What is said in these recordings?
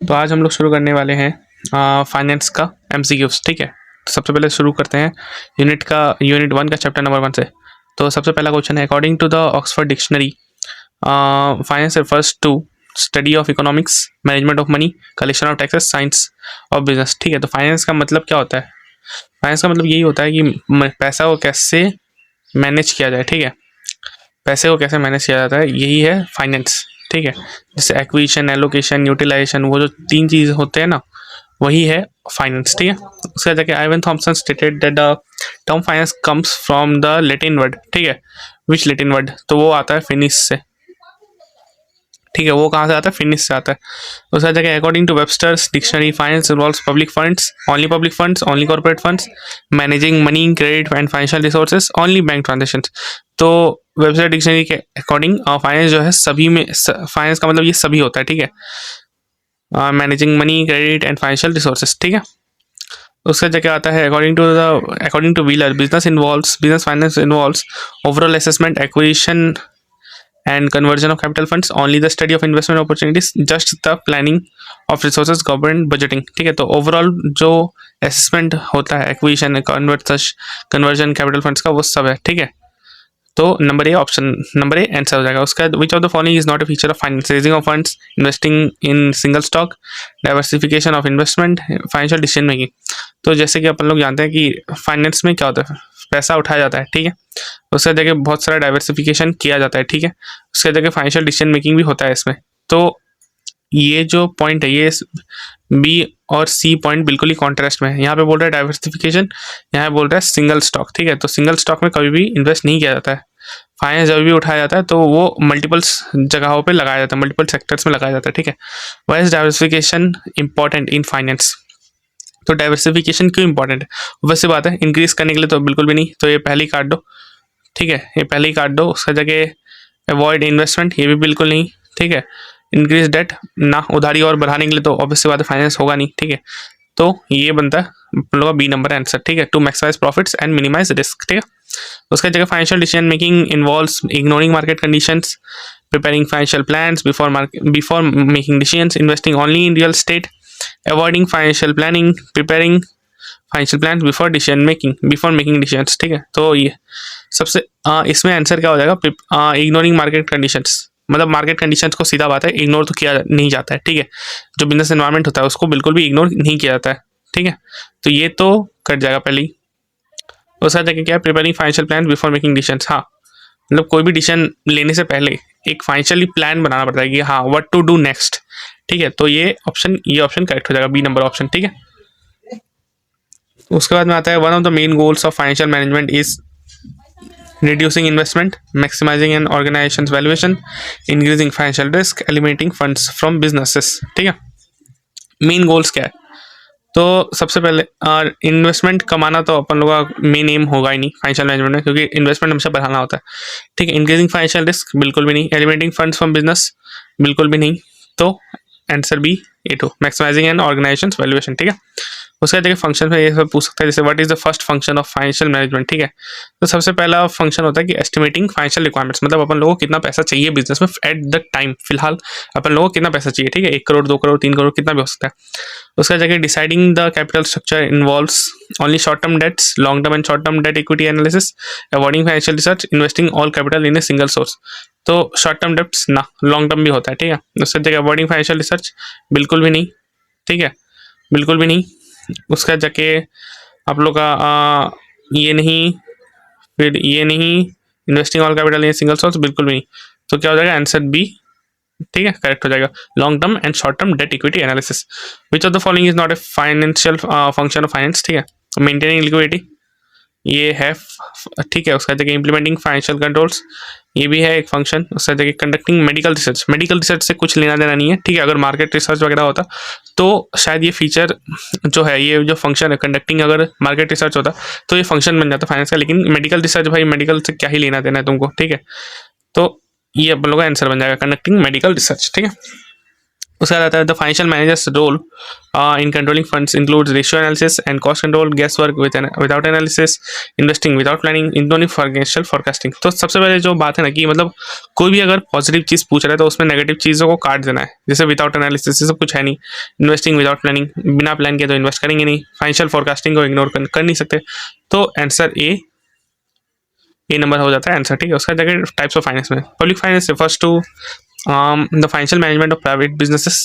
तो आज हम लोग शुरू करने वाले हैं फाइनेंस का एमसीक्यूज। ठीक है, तो सबसे पहले शुरू करते हैं यूनिट 1 का चैप्टर नंबर 1 से। तो सबसे पहला क्वेश्चन है, according to the Oxford dictionary finance refers to study of economics, management of money, collection of taxes, science of business. ठीक है, तो फाइनेंस का मतलब क्या होता है? फाइनेंस का मतलब यही होता है कि पैसा को कैसे मैनेज किया जाए। ठीक है, पैसे को कैसे मैनेज किया जाता है, यही है फाइनेंस। ठीक है, जैसे एक्विजिशन, एलोकेशन, यूटिलाइजेशन, वो जो 3 चीज़ होते हैं ना, वही है फाइनेंस। ठीक है, उसके बाद जाके Ivan Thomson stated that the term finance comes from the Latin word. ठीक है, विच लैटिन वर्ड? तो वो आता है फिनिश से। ठीक है, वो कहाँ से आता है? फिनिश से आता है। उसके बाद जाके according to Webster's dictionary, finance involves public funds, only corporate funds, managing money, credit and financial resources, only bank transactions. तो वेबसाइट डिक्शनरी के अकॉर्डिंग फाइनेंस जो है सभी में, फाइनेंस का मतलब ये सभी होता है। ठीक है, managing money, credit and financial resources. ठीक है, उसका जगह आता है according two wheeler, business finance involves overall assessment, acquisition and conversion of capital funds, only the study of investment opportunities, just the planning of resources, government budgeting। ठीक है, तो overall जो असेसमेंट होता है, एक्विजिशन, कन्वर्जन कैपिटल फंड्स का, वो सब है। ठीक है, तो नंबर ए आंसर हो जाएगा। उसका विच of the following is not a feature of finance? Raising of funds, investing in single stock, diversification of investment, financial decision making. तो जैसे कि अपन लोग जानते हैं कि फाइनेंस में क्या होता है, पैसा उठाया जाता है। ठीक है, उसके जगह बहुत सारा डाइवर्सिफिकेशन किया जाता है। ठीक है, उसके जगह फाइनेंशियल डिसीजन मेकिंग भी होता है इसमें। तो ये जो पॉइंट है, ये बी और सी पॉइंट बिल्कुल ही कॉन्ट्रास्ट में है। यहाँ पे बोल रहा है डाइवर्सिफिकेशन, यहाँ बोल रहा है सिंगल स्टॉक। ठीक है, तो सिंगल स्टॉक में कभी भी इन्वेस्ट नहीं किया जाता है। फाइनेंस जब भी उठाया जाता है तो वो मल्टीपल्स जगहों पे लगाया जाता है, मल्टीपल सेक्टर्स में लगाया जाता है। ठीक है, why is diversification important in finance? तो डाइवर्सिफिकेशन क्यों इंपॉर्टेंट है? वैसे बात है, इंक्रीज करने के लिए तो बिल्कुल भी नहीं, तो ये पहले ही काट दो। ठीक है, ये पहले ही काट दो। उसका जगह अवॉइड इन्वेस्टमेंट, ये भी बिल्कुल नहीं। ठीक है, इंक्रीज डेट ना, उधारी और बढ़ाने के लिए तो ऑब्वियसली बात है फाइनेंस होगा नहीं। ठीक है, तो ये बनता है हम लोग का बी नंबर आंसर। ठीक है, to maximise profits and minimise risk. ठीक है, उसका जगह financial decision making involves ignoring market conditions, preparing financial plans before making decisions, investing only in real estate, avoiding financial planning, preparing financial plan before making decisions. ठीक है, तो ये सबसे इसमें आंसर क्या हो जाएगा? इग्नोरिंग मार्केट कंडीशंस, मतलब मार्केट कंडीशंस को सीधा बात है इग्नोर तो किया नहीं जाता है। ठीक है, जो बिजनेस एनवायरनमेंट होता है उसको बिल्कुल भी इग्नोर नहीं किया जाता है। ठीक है, तो ये तो कट जाएगा पहले ही। उसका जगह क्या है? Preparing financial plan before making decisions. हाँ, मतलब कोई भी डिसीजन लेने से पहले एक फाइनेंशियली प्लान बनाना पड़ता है कि हाँ व्हाट टू डू नेक्स्ट। ठीक है, तो ये ऑप्शन करेक्ट हो जाएगा, बी नंबर ऑप्शन। ठीक है, उसके बाद में आता है, one of the main goals of financial management is reducing investment, maximizing an organization's valuation, increasing financial risk, eliminating funds from businesses। ठीक है, मेन गोल्स क्या है? तो सबसे पहले इन्वेस्टमेंट कमाना तो अपन लोगों का मेन एम होगा ही नहीं फाइनेंशियल मैनेजमेंट में, क्योंकि इन्वेस्टमेंट हमेशा बढ़ाना होता है। ठीक है, इंक्रीजिंग फाइनेंशियल रिस्क बिल्कुल भी नहीं, एलिमिनेटिंग फंड्स फ्रॉम बिजनेस बिल्कुल भी नहीं। तो answer B A2, maximising an organisations valuation. ठीक है, उसका जगह फंक्शन में ये सब पूछ सकता है, जैसे what is the first function of financial management. ठीक है, तो सबसे पहला फंक्शन होता है कि एस्टिमेटिंग फाइनेंशियल रिक्वायरमेंट्स, मतलब अपन लोगों को कितना पैसा चाहिए बिजनेस में एट द टाइम, फिलहाल अपन लोगों को कितना पैसा चाहिए। ठीक है, 1 करोड़, 2 करोड़, 3 करोड़, कितना भी हो सकता है। उसका जगह deciding the capital structure involves only short term debts, long term and short term debt equity analysis, avoiding financial research, investing all capital in a single source. तो शॉर्ट टर्म डेट्स ना, लॉन्ग टर्म भी होता है। ठीक है, उसका जगह avoiding financial research बिल्कुल भी नहीं। ठीक है, बिल्कुल भी नहीं। उसका जाके आप लोग का ये नहीं, फिर ये नहीं, investing all capital in single source बिल्कुल भी नहीं। तो क्या हो जाएगा? Answer B. ठीक है, करेक्ट हो जाएगा, long term and short term debt equity analysis. Which of the following is not a financial function of finance? ठीक है, मेंटेनिंग लिक्विडिटी ये है। ठीक है, उसका जगह इम्प्लीमेंटिंग फाइनेंशियल कंट्रोल्स ये भी है एक फंक्शन। उसका जगह कंडक्टिंग मेडिकल रिसर्च से कुछ लेना देना नहीं है। ठीक है, अगर मार्केट रिसर्च वगैरह होता तो शायद ये फीचर जो है, ये जो फंक्शन है कंडक्टिंग, अगर मार्केट रिसर्च होता तो ये फंक्शन बन जाता फाइनेंस का। लेकिन मेडिकल रिसर्च, भाई मेडिकल से क्या ही लेना देना है तुमको। ठीक है, तो ये अपन लोग का आंसर बन जाएगा कंडक्टिंग मेडिकल रिसर्च। ठीक है, उसका आता है the financial managers role in controlling funds includes ratio analysis and cost control, guess work without analysis, investing without planning, including financial forecasting. तो सबसे पहले जो बात है ना कि मतलब कोई भी अगर पॉजिटिव चीज़ पूछ रहा है तो उसमें नेगेटिव चीज़ों को काट देना है। जैसे विदाउट एनालिसिस ये सब कुछ है नहीं, इन्वेस्टिंग विदाउट प्लानिंग, बिना प्लान किए तो इन्वेस्ट करेंगे नहीं, फाइनेंशियल फोरकास्टिंग को इग्नोर कर नहीं सकते। तो आंसर ए नंबर हो जाता है आंसर, ठीक है। उसका जगह टाइप्स ऑफ फाइनेंस में public finance refers to the financial management of private businesses,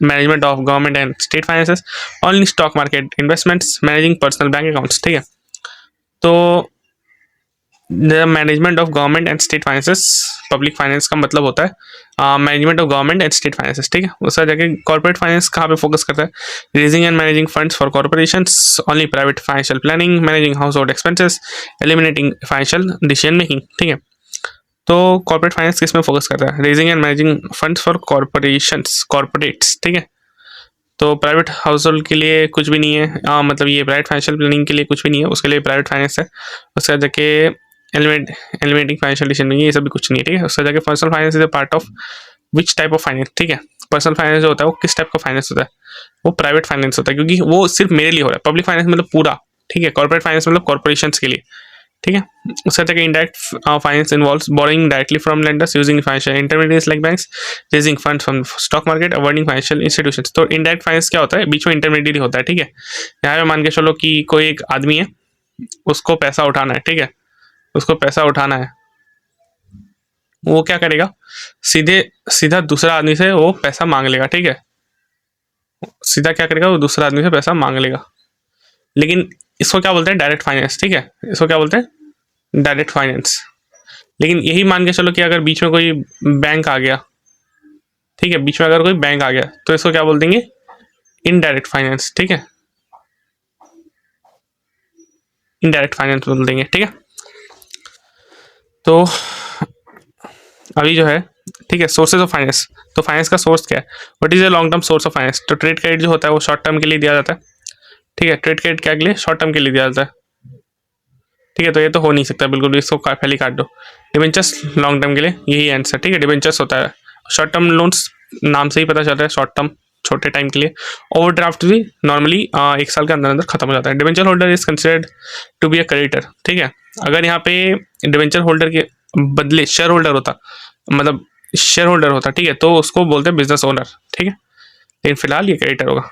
management of government and state finances, only stock market investments, managing personal bank accounts, ठीक है। तो the management of government and state finances, public finance का मतलब होता है management of government and state finances, ठीक है। उसका जाके कॉर्पोरेट फाइनेंस कहाँ पे फोकस करता है, raising and managing funds for corporations, only private financial planning, managing house hold expenses, eliminating financial decision making, ठीक है। तो कॉर्पोरेट फाइनेंस किस में फोकस करता है, raising and managing funds for corporations, corporates, ठीक है। तो प्राइवेट हाउस होल्ड के लिए कुछ भी नहीं है, मतलब ये प्राइवेट फाइनेंशियल प्लानिंग के लिए कुछ भी नहीं है, उसके लिए प्राइवेट फाइनेंस है। उसका जाके एलिमेंटिंग फाइनेंशियल डिसीजन मेकिंग, ये सब भी कुछ नहीं है, ठीक है। उसका जाके personal finance is a part of which type of finance, ठीक है। पर्सनल फाइनेंस जो होता है वो किस टाइप का फाइनेंस होता है, वो प्राइवेट फाइनेंस होता है, क्योंकि वो सिर्फ मेरे लिए हो रहा है। पब्लिक फाइनेंस मतलब पूरा, ठीक है। कॉर्पोरेट फाइनेंस मतलब कॉर्पोरेशन के लिए, ठीक है। उसका जाके indirect finance involves borrowing directly from lenders, using financial intermediates like banks, raising funds from stock market, avoiding financial institutions. तो इनडायरेक्ट फाइनेंस क्या होता है, बीच में इंटरमीडिएट होता है, ठीक है। यहाँ पे मान के चलो कि कोई एक आदमी है, उसको पैसा उठाना है, ठीक है, उसको पैसा उठाना है, वो क्या करेगा, सीधा दूसरा आदमी से वो पैसा मांग लेगा, ठीक है। सीधा क्या करेगा, वो दूसरा आदमी से पैसा मांग लेगा। लेकिन इसको क्या बोलते हैं, डायरेक्ट फाइनेंस, ठीक है। इसको क्या बोलते हैं, डायरेक्ट फाइनेंस। लेकिन यही मान के चलो कि अगर बीच में कोई बैंक आ गया, ठीक है, बीच में अगर कोई बैंक आ गया तो इसको क्या बोल देंगे, इनडायरेक्ट फाइनेंस, ठीक है, इनडायरेक्ट फाइनेंस बोल देंगे, ठीक है। तो अभी जो है, ठीक है, सोर्सेज ऑफ फाइनेंस। तो फाइनेंस का सोर्स क्या है, what is a long term source of finance. तो ट्रेड क्रेडिट जो होता है वो शॉर्ट टर्म के लिए दिया जाता है, ठीक है। ट्रेड क्रेडिट क्या के लिए, शॉर्ट टर्म के लिए दिया जाता है, ठीक है। तो ये तो हो नहीं सकता बिल्कुल भी, इसको पहले काट दो। डिबेंचर्स लॉन्ग टर्म के लिए, यही आंसर, ठीक है। डिबेंचर्स होता है शॉर्ट टर्म लोन्स, नाम से ही पता चलता है शॉर्ट टर्म, छोटे टाइम के लिए। ओवरड्राफ्ट भी नॉर्मली 1 साल के अंदर अंदर खत्म हो जाता है। Debenture holder is considered to be a creditor, ठीक है। अगर यहाँ पे डिबेंचर होल्डर के बदले शेयर होल्डर होता, मतलब शेयर होल्डर होता, ठीक है, तो उसको बोलते हैं बिजनेस ओनर, ठीक है। लेकिन फिलहाल ये क्रेडिटर होगा।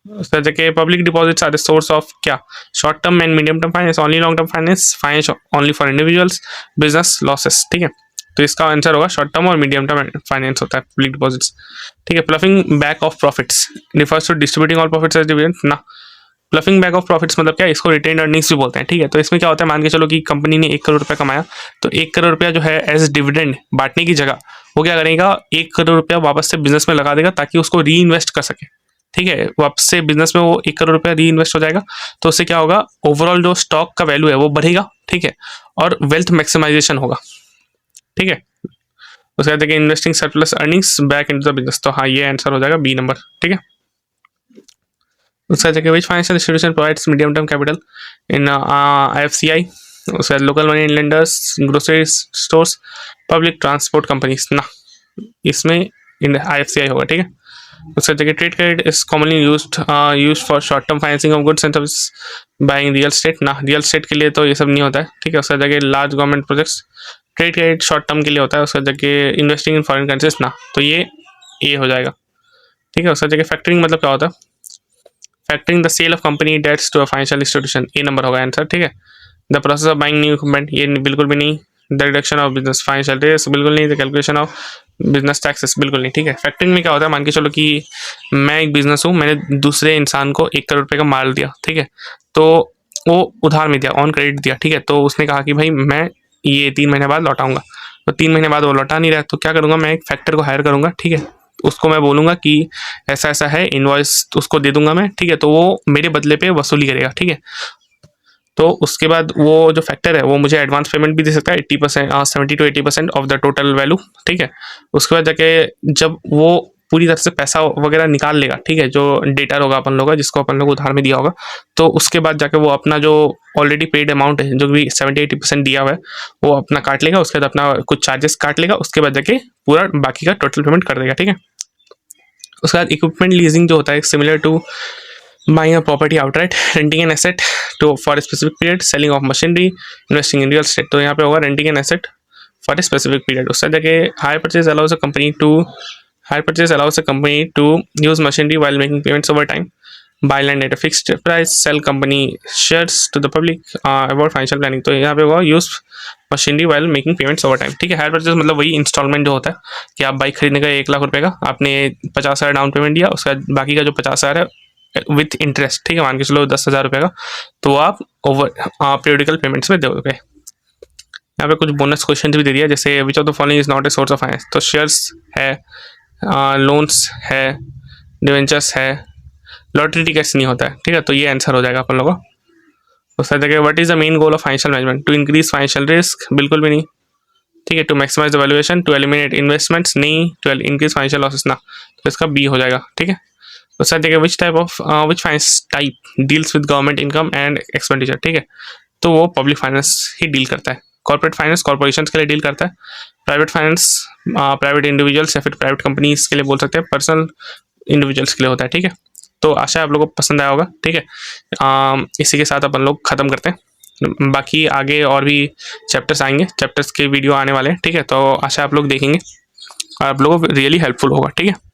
उसका जैसे public deposits are the source of क्या, short term and medium term finance, only long term finance, finance only for individuals, business losses, ठीक है। तो इसका आंसर होगा शॉर्ट टर्म और मीडियम टर्म फाइनेंस होता है पब्लिक डिपॉजिट्स, ठीक है। Ploughing back of profits refers to distributing all profits as dividend ना। प्लफिंग बैक ऑफ प्रॉफिट्स मतलब क्या, इसको रिटेन अर्निंग्स भी बोलते हैं, ठीक है। तो इसमें क्या होता है, मान के चलो कि कंपनी ने 1 करोड़ रुपया कमाया, तो 1 करोड़ रुपया जो है एज डिविडेंड बांटने की जगह वो क्या करेगा, 1 करोड़ रुपया वापस से बिजनेस में लगा देगा ताकि उसको री इन्वेस्ट कर सके, ठीक है। वापस से बिजनेस में वो 1 करोड़ रुपया री इन्वेस्ट हो जाएगा, तो उससे क्या होगा, ओवरऑल जो स्टॉक का वैल्यू है वो बढ़ेगा, ठीक है, और वेल्थ मैक्सिमाइजेशन होगा, ठीक है। उसके बाद देखिए investing surplus earnings back into the business, तो हाँ ये आंसर हो जाएगा बी नंबर, ठीक है। उसका देखिए which financial institution provides medium term capital in IFCI, उसके बाद local money lenders, grocery stores, public transport companies ना, इसमें इन IFCI होगा, ठीक है। उसका देखिए trade credit is commonly used for short term financing of goods and service buying real estate ना, रियल स्टेट के लिए तो ये सब नहीं होता है, ठीक है। उसका देखिए large government projects, trade credit short term के लिए होता है। उसका देखिए इन्वेस्टिंग इन फॉरेन करेंसीज ना, तो ये ए हो जाएगा, ठीक है। उसका देखिए फैक्टरिंग मतलब क्या होता है, factoring the sale of company debts to a financial institution, A number होगा आंसर, ठीक है। The process of buying new equipment, ये बिल्कुल भी नहीं। The reduction of business financial risk, बिल्कुल नहीं। The calculation of business taxes, बिल्कुल नहीं, ठीक है। फैक्टरिंग में क्या होता है, मान के चलो कि मैं एक बिजनेस हूँ, मैंने दूसरे इंसान को 1 करोड़ रुपये का माल दिया, ठीक है, तो वो उधार में दिया, ऑन क्रेडिट दिया, ठीक है। तो उसने कहा कि भाई मैं ये 3 महीने बाद लौटाऊंगा, तो 3 महीने बाद वो लौटा नहीं रहा, तो क्या करूंगा, मैं एक फैक्टर को हायर करूंगा, ठीक है। उसको मैं बोलूंगा कि ऐसा ऐसा है, इनवॉइस उसको दे दूंगा मैं, ठीक है, तो वो मेरे बदले पे वसूली करेगा, ठीक है। तो उसके बाद वो जो फैक्टर है वो मुझे एडवांस पेमेंट भी दे सकता है 80%, 70 to 80% of the total value, ठीक है। उसके बाद जाके जब वो पूरी तरह से पैसा वगैरह निकाल लेगा, ठीक है, जो डेटर होगा अपन लोग का, जिसको अपन लोग उधार में दिया होगा, तो उसके बाद जाके वो अपना जो ऑलरेडी पेड अमाउंट है, जो भी 70-80% दिया हुआ है, वो अपना काट लेगा। उसके बाद अपना कुछ चार्जेस काट लेगा, उसके बाद जाके पूरा बाकी का टोटल पेमेंट कर देगा, ठीक है। उसके बाद इक्विपमेंट लीजिंग जो होता है similar to buying a property outright, renting an asset to for a specific period, selling of machinery, investing in real estate. तो यहाँ पे होगा renting an asset for a specific period. उससे जगह hire purchase allows a company to use machinery while making payments over time. Buy land at a fixed price, sell company shares to the public. About financial planning, तो यहाँ पे होगा use machinery while making payments over time. ठीक है, hire purchase मतलब वही instalment जो होता है कि आप बाइक खरीदने का 1 लाख रुपए का आपने 50,000 डाउन पेमेंट दिया, उसका बाकी का जो 50,000 है विथ इंटरेस्ट, ठीक है, मान के चलो 10,000 रुपये का, तो आप ओवर पीरियडिकल पेमेंट्स में दोगे। यहाँ पे कुछ बोनस क्वेश्चन भी दे दिया, जैसे विच of the following is not a source of finance, तो शेयर्स है, लोन्स है, डिवेंचर्स है, लॉटरी टिकट्स नहीं होता है, ठीक है, तो ये आंसर हो जाएगा अपन लोगों को। उसका जगह what is the main goal of financial management, to increase financial risk, बिल्कुल भी नहीं, ठीक है, to maximise the valuation, to eliminate investments, नहीं, टू इंक्रीज फाइनेंशियल लॉसेस ना, तो इसका बी हो जाएगा, ठीक है। उसका जगह which finance type deals with government income and expenditure, ठीक है, तो वो पब्लिक फाइनेंस ही डील करता है। कॉर्पोरेट फाइनेंस कॉर्पोरेशन के लिए डील करता है। प्राइवेट फाइनेंस प्राइवेट इंडिविजुअल्स या फिर प्राइवेट कंपनीज के लिए बोल सकते हैं, पर्सनल इंडिविजुअल्स के लिए होता है, ठीक है। तो आशा है आप लोगों को पसंद आया होगा, ठीक है। इसी के साथ अपन लोग ख़त्म करते हैं, बाकी आगे और भी चैप्टर्स आएंगे, चैप्टर्स के वीडियो आने वाले हैं, ठीक है, तो आशा आप लोग देखेंगे और आप लोगों को रियली हेल्पफुल होगा, ठीक है।